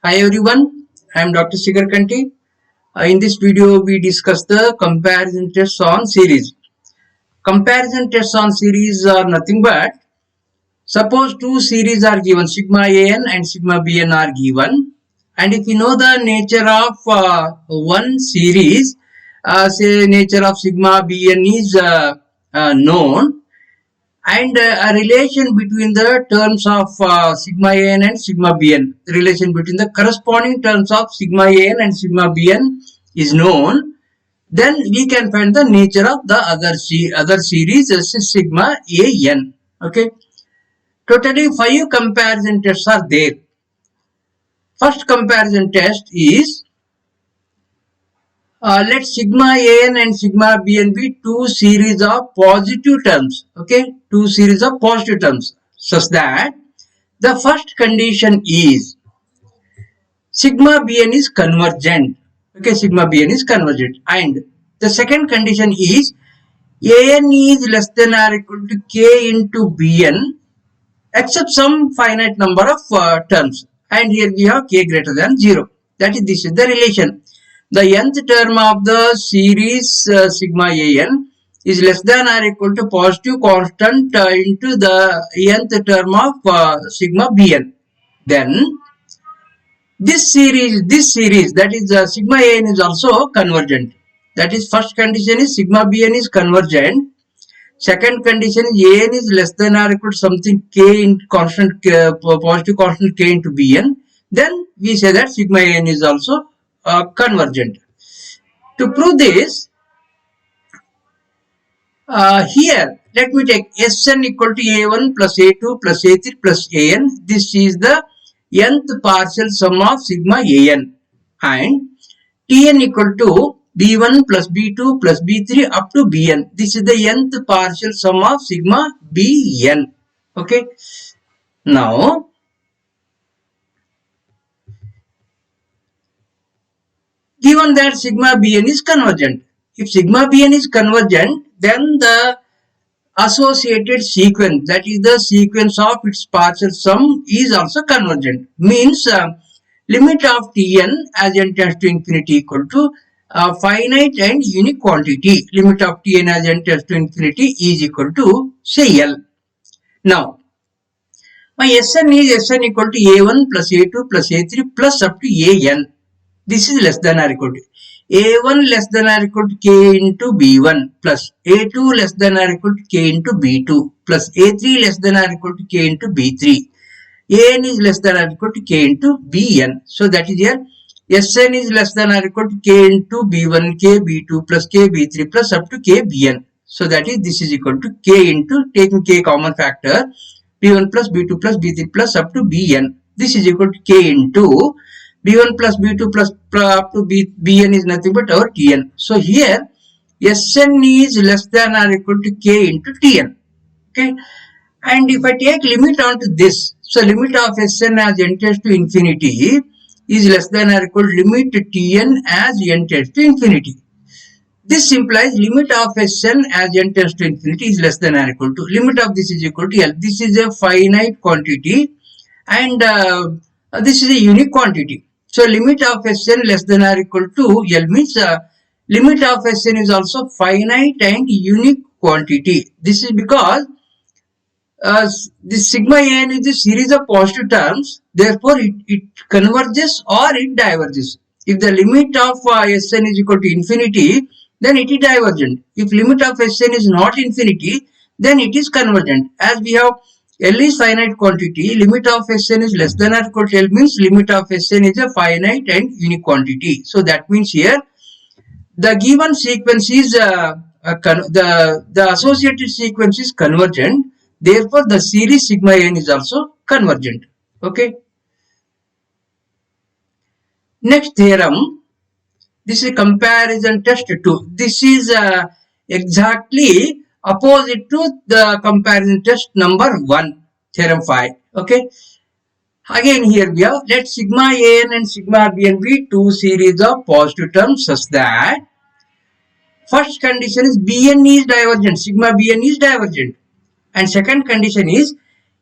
Hi everyone, I am Dr. Shikhar Kanti. In this video, we discuss the comparison tests on series. Comparison tests on series are nothing but suppose two series are given, sigma an and sigma bn are given, and if you know the nature of one series, say nature of sigma bn is known, and a relation between the terms of sigma an and sigma bn, the relation between the corresponding terms of sigma an and sigma bn is known, then we can find the nature of the other series as sigma an. Okay, totally 5 comparison tests are there. First comparison test is let sigma an and sigma bn be two series of positive terms. Okay, two series of positive terms such that the first condition is sigma bn is convergent. Okay, sigma bn is convergent, and the second condition is an is less than or equal to k into bn except some finite number of terms, and here we have k greater than 0. That is, this is the relation. The nth term of the series sigma an is less than or equal to positive constant into the nth term of sigma bn. Then this series that is sigma an is also convergent. That is, first condition is sigma bn is convergent. Second condition is an is less than or equal to something k in constant positive constant k into bn. Then we say that sigma n is also convergent. To prove this, here let me take Sn equal to a1 plus a2 plus a3 plus an. This is the nth partial sum of sigma an, and Tn equal to b1 plus b2 plus b3 up to bn. This is the nth partial sum of sigma bn. Okay. Now, given that sigma bn is convergent, if sigma bn is convergent, then the associated sequence, that is the sequence of its partial sum, is also convergent. Means limit of Tn as n tends to infinity equal to finite and unique quantity. Limit of Tn as n tends to infinity is equal to say L. Now, my Sn is Sn equal to a1 plus a2 plus a3 plus up to an. This is less than or equal to a1 less than or equal to k into b1 plus a2 less than or equal to k into b2 plus a3 less than or equal to k into b3. An is less than or equal to k into bn. So that is here Sn is less than or equal to k into b1 k b2 plus k b3 plus up to k bn. So that is, this is equal to k into, taking k common factor, b1 plus b2 plus b3 plus up to bn. This is equal to k into b1 plus b2 plus up to bn is nothing but our tn. So here Sn is less than or equal to k into tn. Okay, and if I take limit onto this, so limit of Sn as n tends to infinity is less than or equal to limit Tn as n tends to infinity. This implies limit of Sn as n tends to infinity is less than or equal to limit of this is equal to L. This is a finite quantity, and this is a unique quantity. So limit of Sn less than or equal to L means limit of Sn is also finite and unique quantity. This is because this sigma an is a series of positive terms. Therefore, it converges or it diverges. If the limit of Sn is equal to infinity, then it is divergent. If limit of Sn is not infinity, then it is convergent. As we have L is finite quantity, limit of Sn is less than or equal to L means limit of Sn is a finite and unique quantity. So that means here the given sequence is the associated sequence is convergent. Therefore, the series sigma n is also convergent. Okay. Next theorem. This is comparison test 2. This is exactly opposite to the comparison test number 1, theorem 5. Okay. Again, here we have let sigma an and sigma bn be two series of positive terms such that first condition is bn is divergent, sigma bn is divergent, and second condition is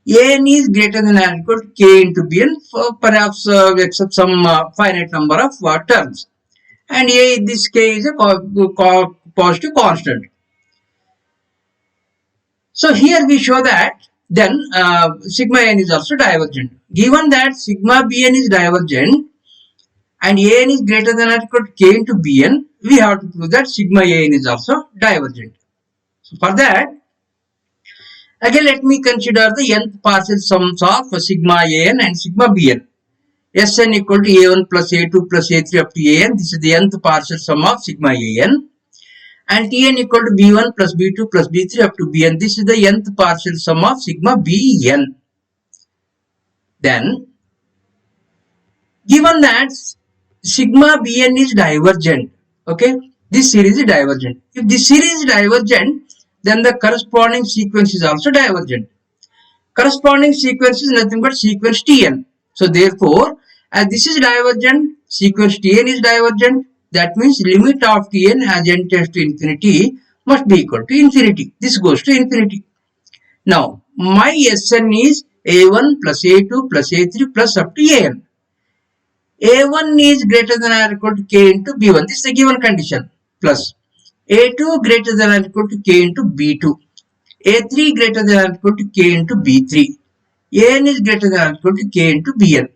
An is greater than or equal to k into Bn, for perhaps except some finite number of terms. And A, this k is a positive constant. So here we show that then sigma n is also divergent. Given that sigma Bn is divergent and An is greater than or equal to k into Bn, we have to prove that sigma An is also divergent. So for that, again let me consider the nth partial sums of sigma An and sigma Bn. Sn equal to A1 plus A2 plus A3 up to An. This is the nth partial sum of sigma An. And Tn equal to B1 plus B2 plus B3 up to Bn. This is the nth partial sum of sigma Bn. Then, given that sigma Bn is divergent, okay, this series is divergent. If this series is divergent, then the corresponding sequence is also divergent. Corresponding sequence is nothing but sequence Tn. So therefore, as this is divergent, sequence Tn is divergent. That means limit of Tn as n tends to infinity must be equal to infinity. This goes to infinity. Now, my Sn is A1 plus A2 plus A3 plus up to An. A1 is greater than or equal to k into B1. This is the given condition. Plus A2 greater than or equal to k into B2. A3 greater than or equal to k into B3. An is greater than or equal to k into Bn.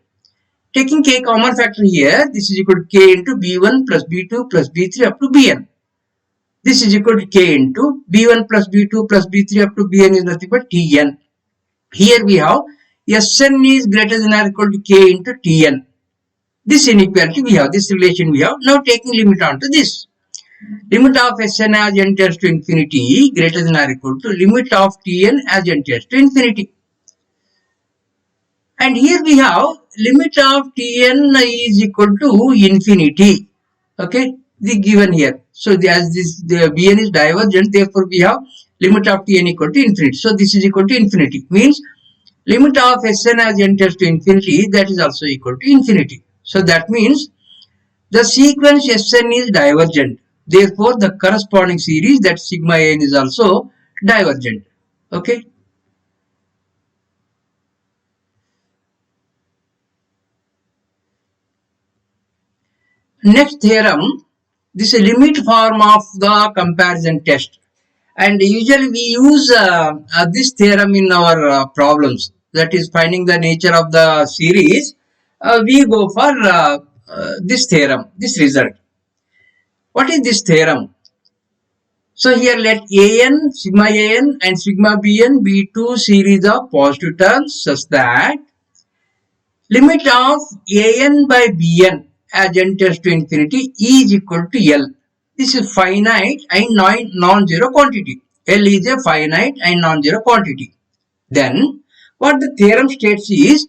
Taking k common factor here, this is equal to k into B1 plus B2 plus B3 up to Bn. This is equal to k into B1 plus B2 plus B3 up to Bn is nothing but Tn. Here we have Sn is greater than or equal to k into Tn. This inequality we have, this relation we have. Now taking limit onto this. Limit of Sn as n tends to infinity greater than or equal to limit of Tn as n tends to infinity. And here we have limit of Tn is equal to infinity. Okay, the given here. So as the Bn is divergent, therefore we have limit of Tn equal to infinity. So this is equal to infinity. Means limit of Sn as n tends to infinity, that is also equal to infinity. So that means the sequence Sn is divergent. Therefore the corresponding series, that sigma n, is also divergent. Okay. Next theorem, this is a limit form of the comparison test, and usually we use this theorem in our problems, that is finding the nature of the series. We go for this theorem, this result. What is this theorem? So here let An, sigma An and sigma Bn be two series of positive terms such that limit of An by Bn as n tends to infinity is equal to L. This is finite and non-zero quantity. L is a finite and non-zero quantity. Then what the theorem states is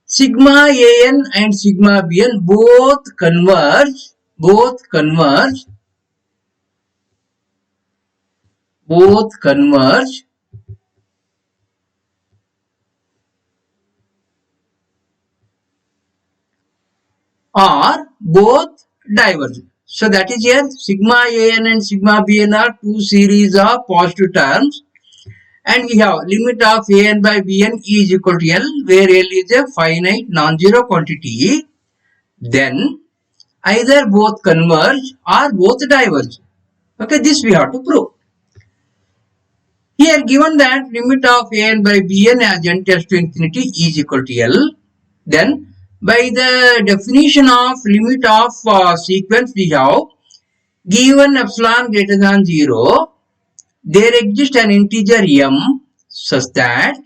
sigma An and sigma Bn both converge or both diverge. So that is here sigma An and sigma Bn are two series of positive terms, and we have limit of An by Bn is equal to L, where L is a finite non-zero quantity. Then either both converge or both diverge. Okay, this we have to prove. Here given that limit of An by Bn as n tends to infinity is equal to L, then by the definition of limit of sequence we have, given epsilon greater than 0, there exists an integer m such that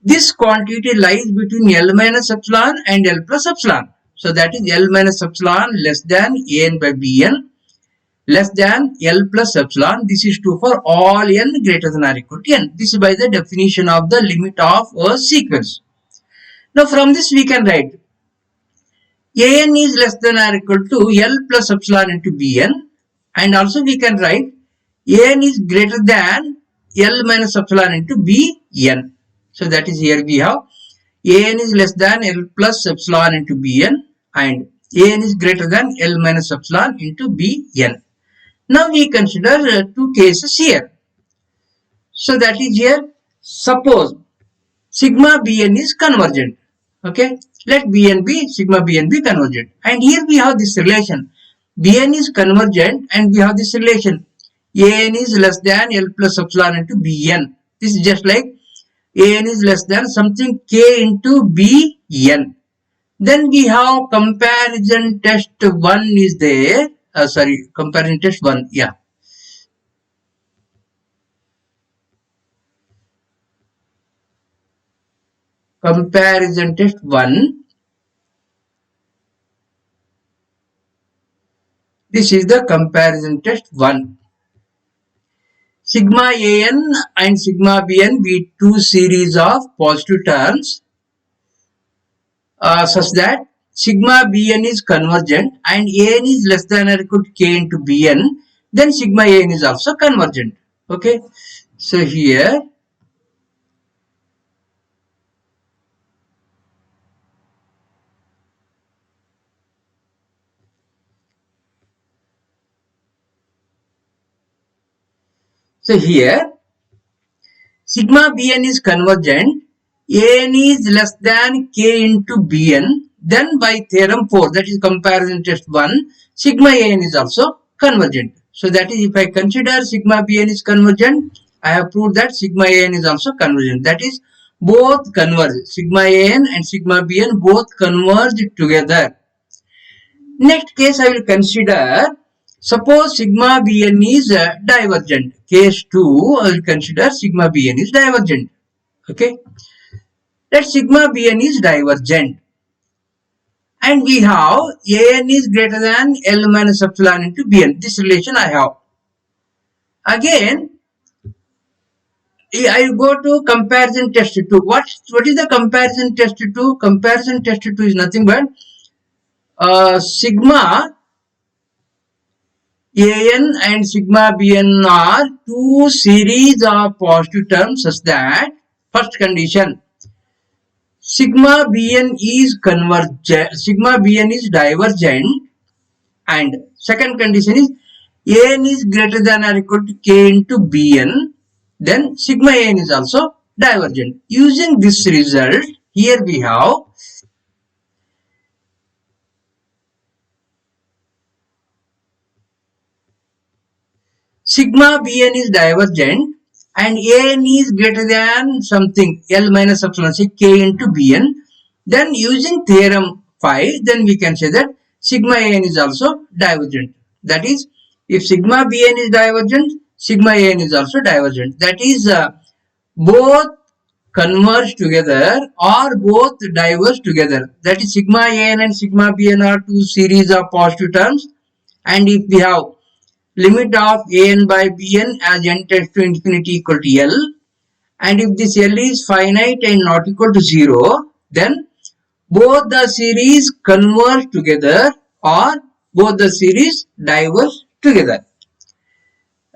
this quantity lies between L minus epsilon and L plus epsilon. So that is L minus epsilon less than An by Bn less than L plus epsilon. This is true for all n greater than or equal to n. This is by the definition of the limit of a sequence. Now from this we can write An is less than or equal to L plus epsilon into Bn, and also we can write An is greater than L minus epsilon into Bn. So that is here we have An is less than L plus epsilon into Bn and An is greater than L minus epsilon into Bn. Now we consider two cases here. So that is here, suppose sigma Bn is convergent. Okay, let Bn be sigma Bn be convergent. And here we have this relation. Bn is convergent and we have this relation. An is less than L plus epsilon into Bn. This is just like An is less than something K into Bn. Then we have comparison test 1 is there. Comparison test 1. Yeah. Comparison test 1. This is the comparison test 1. Sigma An and sigma Bn be two series of positive terms such that sigma Bn is convergent and An is less than or equal to K into Bn, then sigma An is also convergent. Okay, so here sigma Bn is convergent, An is less than K into Bn, then by theorem 4, that is comparison test 1, sigma An is also convergent. So that is, if I consider sigma Bn is convergent, I have proved that sigma An is also convergent. That is, both converge. Sigma An and sigma Bn both converge together. Next case I will consider, suppose sigma Bn is divergent. Case 2, I will consider sigma Bn is divergent. Okay. Let sigma Bn is divergent. And we have An is greater than L minus epsilon into Bn. This relation I have. Again, I go to comparison test 2. What is the comparison test 2? Comparison test 2 is nothing but sigma An and sigma Bn are two series of positive terms such that first condition, sigma Bn is convergent, sigma Bn is divergent, and second condition is An is greater than or equal to K into Bn, then sigma An is also divergent. Using this result, here we have sigma Bn is divergent and An is greater than something L minus epsilon, say K into Bn. Then using theorem 5, then we can say that sigma An is also divergent. That is, if sigma Bn is divergent, sigma An is also divergent. That is, both converge together or both diverge together. That is, sigma An and sigma Bn are two series of positive terms. And if we have limit of An by Bn as n tends to infinity equal to L, and if this L is finite and not equal to 0, then both the series converge together or both the series diverge together.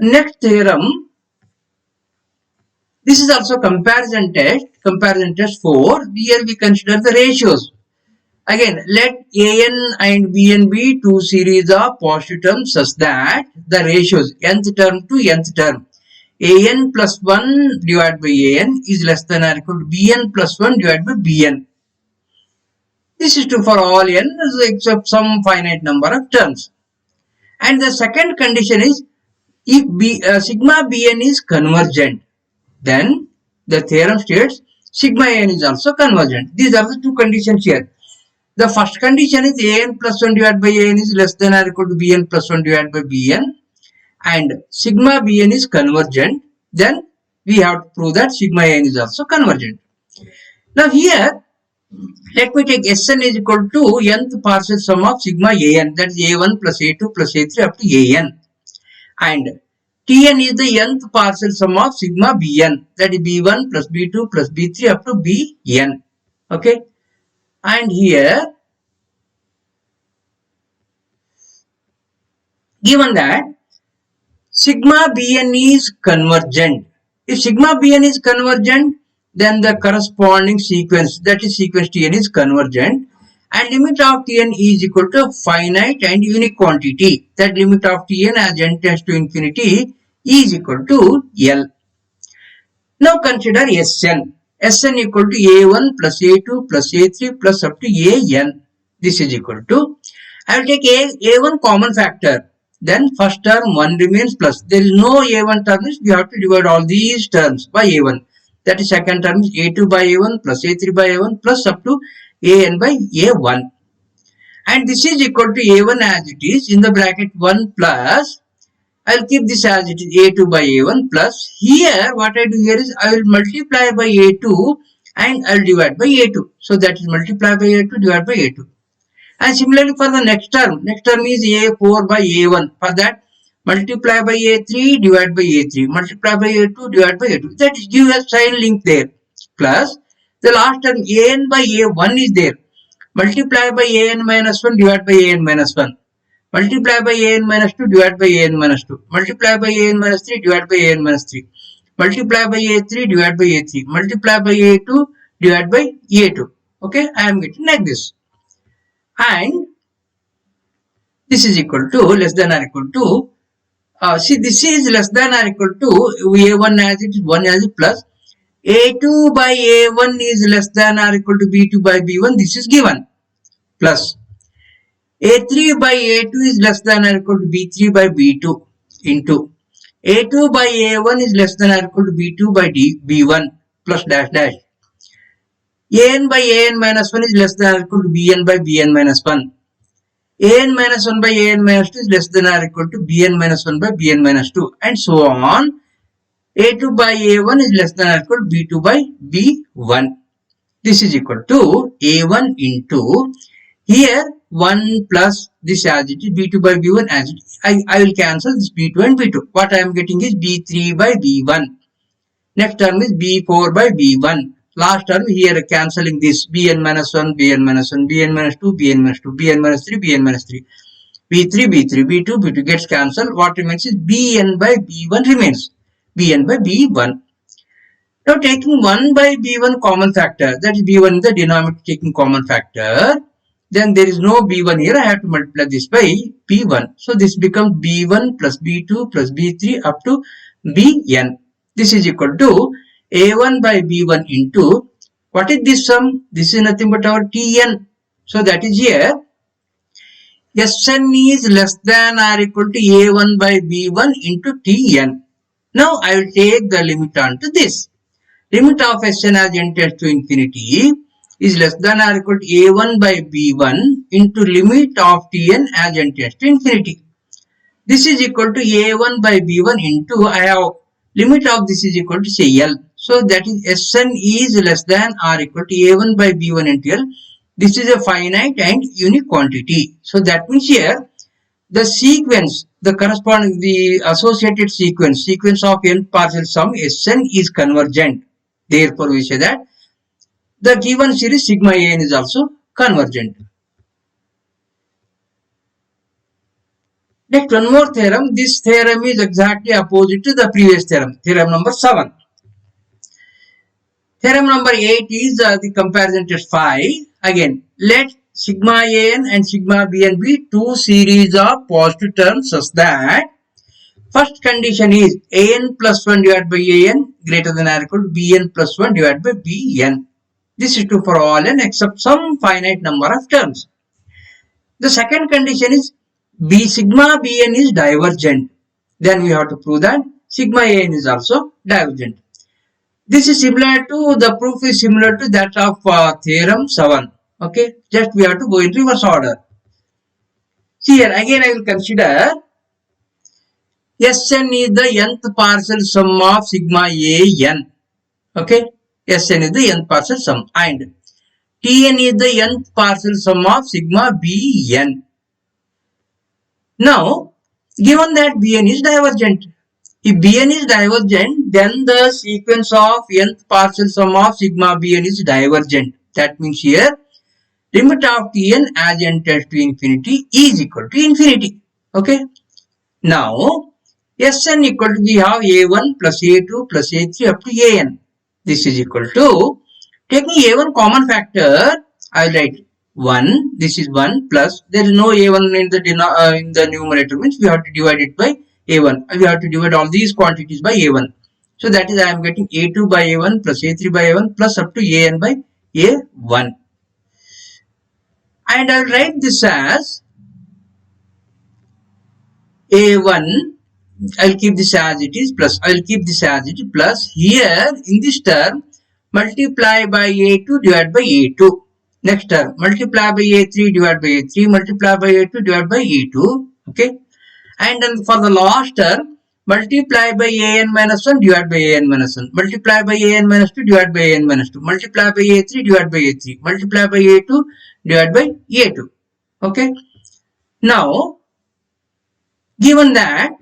Next theorem, this is also comparison test 4. Here we consider the ratios. Again, let An and Bn be two series of positive terms such that the ratios nth term to nth term An plus 1 divided by An is less than or equal to Bn plus 1 divided by Bn. This is true for all n except some finite number of terms. And the second condition is, if sigma Bn is convergent, then the theorem states sigma An is also convergent. These are the two conditions here. The first condition is An plus 1 divided by An is less than or equal to Bn plus 1 divided by Bn, and sigma Bn is convergent. Then we have to prove that sigma An is also convergent. Now here, let me take Sn is equal to nth partial sum of sigma An, that is A1 plus A2 plus A3 up to An, and Tn is the nth partial sum of sigma Bn, that is B1 plus B2 plus B3 up to Bn. Okay. And here, given that sigma Bn is convergent, if sigma Bn is convergent, then the corresponding sequence, that is sequence Tn, is convergent, and limit of Tn is equal to finite and unique quantity. That limit of Tn as n tends to infinity is equal to L. Now consider Sn. Sn equal to a1 plus a2 plus a3 plus up to an. This is equal to, I will take a1 common factor. Then first term 1 remains plus. There is no a1 term, we have to divide all these terms by a1. That is second term is a2 by a1 plus a3 by a1 plus up to an by a1. And this is equal to a1 as it is in the bracket 1 plus, I will keep this as it is a2 by a1 plus, here what I do here is I will multiply by a2 and I will divide by a2. So that is multiply by a2 divide by a2. And similarly for the next term is a4 by a1. For that multiply by a3 divide by a3, multiply by a2 divide by a2. That is give a sign link there. Plus the last term an by a1 is there. Multiply by an minus 1 divide by an minus 1. Multiply by an minus 2 divide by an minus 2. Multiply by an minus 3 divide by an minus 3. Multiply by a3 divide by a3. Multiply by a2 divide by a2. Okay, I am getting like this. And this is equal to less than or equal to, see this is less than or equal to a1 as it is 1 as it plus a2 by a1 is less than or equal to b2 by b1, this is given, plus a3 by a2 is less than or equal to b3 by b2 into a2 by a1 is less than or equal to b2 by b1 plus dash dash. An by an minus 1 is less than or equal to bn by bn minus 1. An minus 1 by an minus 2 is less than or equal to bn minus 1 by bn minus 2, and so on. A2 by a1 is less than or equal to b2 by b1. This is equal to a1 into, here 1 plus this as it is b2 by b1 as it is. I will cancel this b2 and b2. What I am getting is b3 by b1. Next term is b4 by b1. Last term here cancelling this bn minus 1, bn minus 1, bn minus 2, bn minus 2, bn minus 3, bn minus 3. b3, b3, b2, b2 gets cancelled. What remains is bn by b1 remains. bn by b1. Now taking 1 by b1 common factor, that is b1 in the denominator taking common factor, then there is no b1 here, I have to multiply this by b1. So this becomes b1 plus b2 plus b3 up to bn. This is equal to a1 by b1 into, what is this sum? This is nothing but our tn. So that is here, Sn is less than or equal to a1 by b1 into tn. Now I will take the limit onto this. Limit of Sn as n tends to infinity is less than or equal to a1 by b1 into limit of tn as n tends to infinity. This is equal to a1 by b1 into, I have limit of this is equal to say L. So that is Sn is less than or equal to a1 by b1 into L. This is a finite and unique quantity. So that means here the sequence, the corresponding, the associated sequence of n partial sum Sn is convergent. Therefore we say that the given series sigma n is also convergent. Next, one more theorem. This theorem is exactly opposite to the previous theorem. Theorem number 7. Theorem number 8 is the comparison test 5. Again, let sigma an and sigma bn be two series of positive terms such that first condition is an plus 1 divided by an greater than or equal to bn plus 1 divided by bn. This is true for all n except some finite number of terms. The second condition is sigma bn is divergent. Then we have to prove that sigma an is also divergent. This is similar to, the proof is similar to that of theorem 7. Okay, just we have to go in reverse order. See here, again I will consider Sn is the nth partial sum of sigma an. Okay, Sn is the nth partial sum, and Tn is the nth partial sum of sigma bn. Now, given that bn is divergent, if bn is divergent, then the sequence of nth partial sum of sigma bn is divergent. That means here, limit of tn as n tends to infinity is equal to infinity. Okay. Now, Sn equal to, we have a1 plus a2 plus a3 up to an. This is equal to, taking a1 common factor, I will write 1. This is 1 plus, there is no a1 in the numerator, means we have to divide it by a1. We have to divide all these quantities by a1. So that is I am getting A2 by A1 plus A3 by A1 plus up to AN by A1. And I will write this as A1. I will keep this as it is plus I will keep this as it is plus here in this term multiply by A2 divided by A2. Next term multiply by A3 divided by A3 multiply by A2 divided by A2. Okay. And then for the last term multiply by an minus 1 divided by an minus 1 multiply by an minus 2 divided by an minus 2 multiply by a3 divided by a3 multiply by a2 divided by a2. Okay. Now given that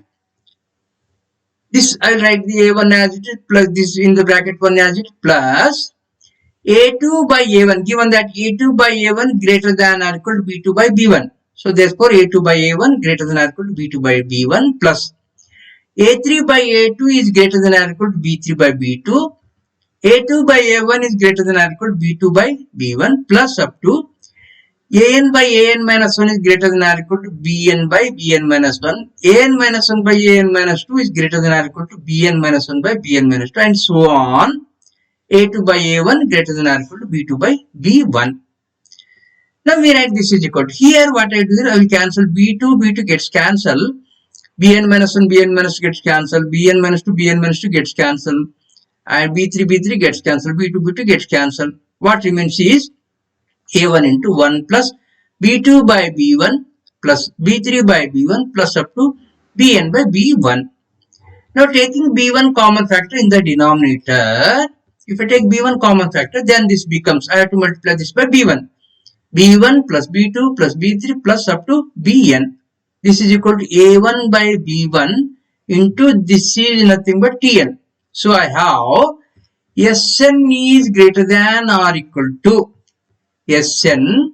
this I will write the a1 as it is plus this in the bracket 1 as it plus a2 by a1 given that a2 by a1 greater than or equal to b2 by b1. So therefore a2 by a1 greater than or equal to b2 by b1 plus A3 by A2 is greater than or equal to B3 by B2. A2 by A1 is greater than or equal to B2 by B1 plus up to AN by AN minus 1 is greater than or equal to BN by BN minus 1. AN minus 1 by AN minus 2 is greater than or equal to BN minus 1 by BN minus 2 and so on. A2 by A1 greater than or equal to B2 by B1. Now we write this is equal to here what I do is I will cancel B2 gets cancelled. Bn minus 1 Bn minus 2 gets cancelled, Bn minus 2 Bn minus 2 gets cancelled, and B3 gets cancelled, B2 gets cancelled. What remains is A1 into 1 plus B2 by B1 plus B3 by B1 plus up to Bn by B1. Now taking B1 common factor in the denominator, if I take B1 common factor, then this becomes, I have to multiply this by B1. B1 plus B2 plus B3 plus up to Bn. This is equal to A1 by B1 into this is nothing but Tn. So I have Sn is greater than or equal to Sn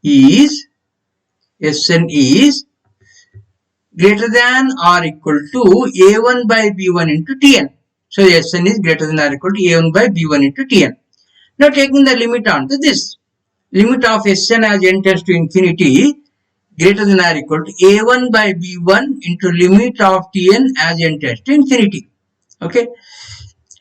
is greater than or equal to A1 by B1 into Tn. So Sn is greater than or equal to A1 by B1 into Tn. Now taking the limit onto this, limit of Sn as n tends to infinity greater than or equal to A1 by B1 into limit of Tn as n tends to infinity. Okay.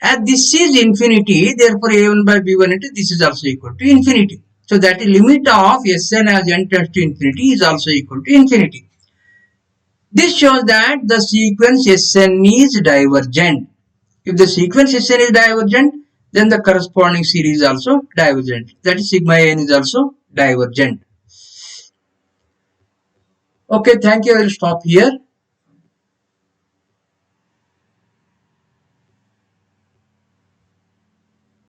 As this is infinity, therefore A1 by B1 into this is also equal to infinity. So that the limit of Sn as n tends to infinity is also equal to infinity. This shows that the sequence Sn is divergent. If the sequence Sn is divergent, then the corresponding series is also divergent. That is sigma n is also divergent. Okay, thank you. I will stop here.